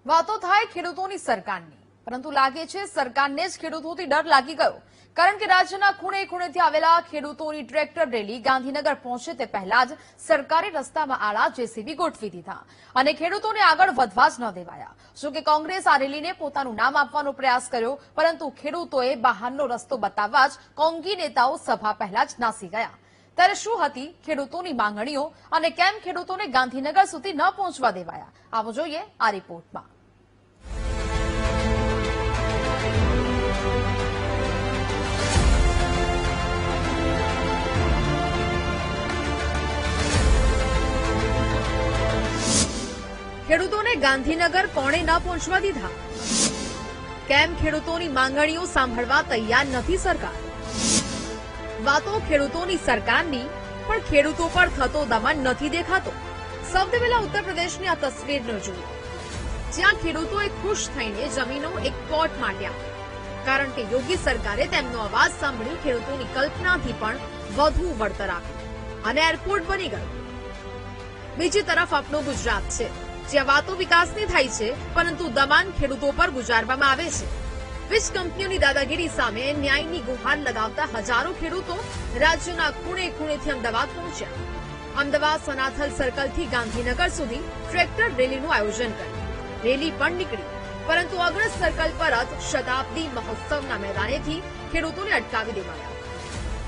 વાતો થાય ખેડૂતોની સરકારની, પરંતુ લાગે છે સરકારને જ ખેડૂતોથી ડર લાગી ગયો, કારણ કે રાજ્યના ખૂણે ખૂણેથી આવેલા ખેડૂતોની ટ્રેક્ટર રેલી ગાંધીનગર પહોંચે તે પહેલા જ સરકારે રસ્તામાં આડા જેસીબી ગોઠવી દીધા અને ખેડૂતોને આગળ વધવા જ ન દેવાયા. જો કે કોંગ્રેસ આ રેલીને પોતાનું નામ આપવાનો પ્રયાસ કર્યો, પરંતુ ખેડૂતોએ બહારનો રસ્તો બતાવવા જ કોંગી નેતાઓ સભા પહેલા જ નાસી ગયા. ત્યારે શું હતી ખેડૂતોની માંગણીઓ અને કેમ ખેડૂતોને ગાંધીનગર સુધી ન પહોંચવા દેવાયા? આવો જોઈએ આ રિપોર્ટમાં. ખેડૂતોને ગાંધીનગર કોણે ન પહોંચવા દીધા? કેમ ખેડૂતોની માંગણીઓ સાંભળવા તૈયાર નથી સરકાર? વાતો ખેડૂતોની સરકારની, પણ ખેડૂતો પર થતો દમન નથી દેખાતો. સૌથી પહેલા ઉત્તર પ્રદેશની આ તસવીરનો જુઓ, જ્યાં ખેડૂતોએ ખુશ થઈને જમીનો એક પ્લોટ માંડ્યા, કારણ કે યોગી સરકારે તેમનો અવાજ સાંભળી ખેડૂતોની કલ્પનાથી પણ વધુ વળતર આપ્યું અને એરપોર્ટ બની ગયું. બીજી તરફ આપણું ગુજરાત છે, જ્યાં વાતો વિકાસની થાય છે, પરંતુ દબાણ ખેડૂતો પર ગુજારવામાં આવે છે. વીજ કંપનીઓની દાદાગીરી સામે ન્યાયની ગુહાર લગાવતા હજારો ખેડૂતો રાજ્યના ખૂણે ખૂણેથી અમદાવાદ પહોંચ્યા. અમદાવાદ સનાથલ સર્કલથી ગાંધીનગર સુધી ટ્રેક્ટર રેલીનું આયોજન કર્યું. રેલી પણ નીકળી, પરંતુ અગ્રજ સર્કલ પર જ શતાબ્દી મહોત્સવના મેદાનેથી ખેડૂતોને અટકાવી દેવાયા.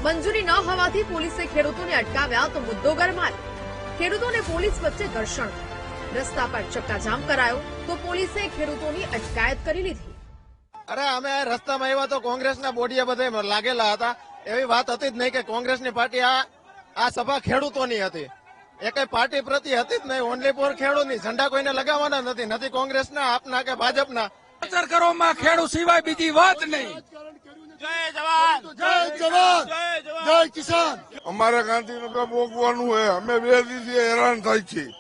મંજૂરી ન હોવાથી પોલીસે ખેડૂતોને અટકાવ્યા તો મુદ્દો ગરમાયો. ખેડૂતોને પોલીસ વચ્ચે ઘર્ષણ થયું. રસ્તા પર ચક્કાજામ કરાયો તો પોલીસે ખેડૂતોની અટકાયત કરી લીધી. અરે અમે રસ્તામાં આવ્યા તો કોંગ્રેસના બોડીએ બધે લાગેલા હતા. એવી વાત હતી જ નહીં કે કોંગ્રેસની પાર્ટી આ સભા ખેડૂતોની હતી. એ કઈ પાર્ટી પ્રતિ હતી જ નહીં. ઓનલી ફોર ખેડૂતની. ઝંડા કોઈને લગાવવાના નથી કોંગ્રેસના, આપના કે ભાજપના. પ્રચાર કરવામાં ખેડૂત સિવાય બીજી વાત નહીં. જય જવાન, જય જવાન, જય કિસાન. અમારે ગાંધીનગર મોકવાનું હોય. અમે 2 દિવસથી હેરાન થાય છીએ.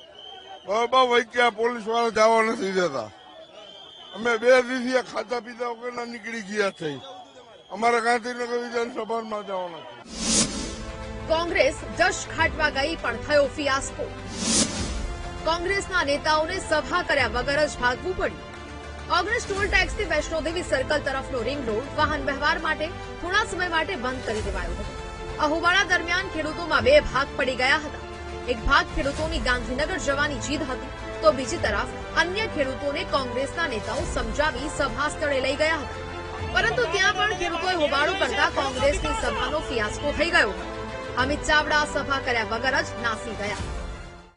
બાબા વૈક્યા પોલીસ વાળા જવા નથી દેતા. અમે 2 દિવસથી ખાધા પીધા વગરના નીકળી ગયા છે. અમારે ગાંધીનગર વિધાનસભામાં જવાના છે. કોંગ્રેસ જશ ખાટવા ગઈ પણ થયો ફિયાસ્કો. કોંગ્રેસના નેતાઓને સભા કર્યા વગર જ ભાગવું પડ્યું. ઓગણિસ ટોલ ટેક્સથી વૈષ્ણોદેવી સર્કલ તરફનો રિંગ રોડ વાહન વ્યવહાર માટે થોડા સમય માટે બંધ કરી દેવાયો હતો. આ હોબાળા દરમિયાન ખેડૂતોમાં 2 ભાગ પડી ગયા હતા. એક ભાગ ખેડૂતોની ગાંધીનગર જવાની જીદ હતી, તો બીજી તરફ અન્ય ખેડૂતોને કોંગ્રેસના નેતાઓ સમજાવી સભા સ્થળે લઈ ગયા હતા. પરંતુ ત્યાં પણ ખેડૂતોએ હોબાળો કરતા કોંગ્રેસની સભાનો ફિયાસ્કો થઈ ગયો. અમિત ચાવડા સભા કર્યા વગર જ નાસી ગયા.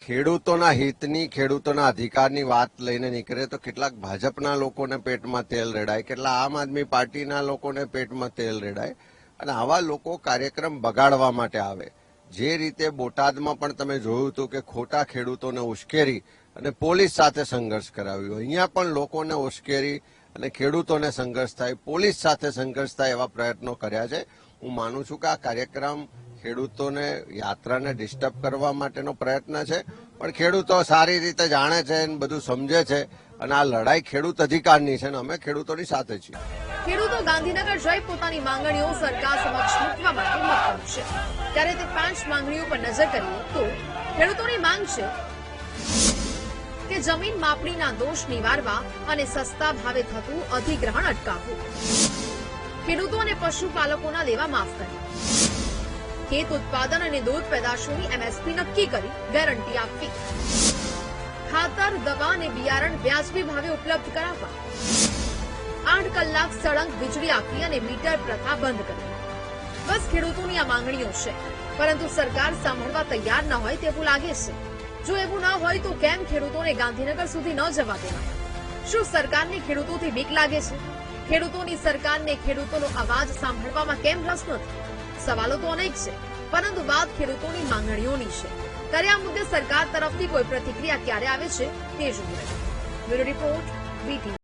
ખેડૂતોના હિતની, ખેડૂતોના અધિકારની વાત લઈને નીકળે તો કેટલાક ભાજપના લોકોને પેટમાં તેલ રેડાય, કેટલા આમ આદમી પાર્ટીના લોકોને પેટમાં તેલ રેડાય અને આવા લોકો કાર્યક્રમ બગાડવા માટે આવે. જે રીતે બોટાદમાં પણ તમે જોયું હતું કે ખોટા ખેડૂતોને ઉશ્કેરી અને પોલીસ સાથે સંઘર્ષ કરાવ્યો. અહીંયા પણ લોકોને ઉશ્કેરી અને ખેડૂતોને સંઘર્ષ થાય, પોલીસ સાથે સંઘર્ષ થાય એવા પ્રયત્નો કર્યા છે. હું માનું છું કે આ કાર્યક્રમ ખેડૂતોને યાત્રાને ડિસ્ટર્બ કરવા માટેનો પ્રયત્ન છે, પણ ખેડૂતો સારી રીતે જાણે છે અને બધું સમજે છે અને આ લડાઈ ખેડૂત અધિકારની છે અને અમે ખેડૂતોની સાથે છીએ. ખેડૂતો ગાંધીનગર જઈ પોતાની માંગણીઓ સરકાર સમક્ષ મૂકવા માટે મક્કમ છે. ત્યારે તે 5 માંગણીઓ પર નજર કરીએ તો ખેડૂતોની માંગ છે કે જમીન માપણીના દોષ નિવારવા અને સસ્તા ભાવે થતું અધિગ્રહણ અટકાવવું. ખેડૂતો અને પશુપાલકોના દેવા માફ કરવા. ખેત ઉત્પાદન અને દૂધ પેદાશોની એમએસપી નક્કી કરી ગેરંટી આપવી. ખાતર, દવા અને બિયારણ વ્યાજબી ભાવે ઉપલબ્ધ કરાવવા. 8 કલાક સળંગ વીજળી આપવી અને મીટર પ્રથા બંધ કરવી. બસ ખેડૂતોની આ માંગણીઓ છે, પરંતુ સરકાર સાંભળવા તૈયાર ન હોય તેવું લાગે છે. જો એવું ન હોય તો કેમ ખેડૂતોને ગાંધીનગર સુધી ન જવા દેવાયા? શું સરકારને ખેડૂતોથી બીક લાગે છે? ખેડૂતોની સરકારને ખેડૂતોનો અવાજ સાંભળવામાં કેમ રસ નથી? સવાલો તો અનેક છે, પરંતુ વાત ખેડૂતોની માંગણીઓની છે. ત્યારે આ મુદ્દે સરકાર તરફથી કોઈ પ્રતિક્રિયા ક્યારે આવે છે તે જોવું રહ્યું. Bureau report, VTV.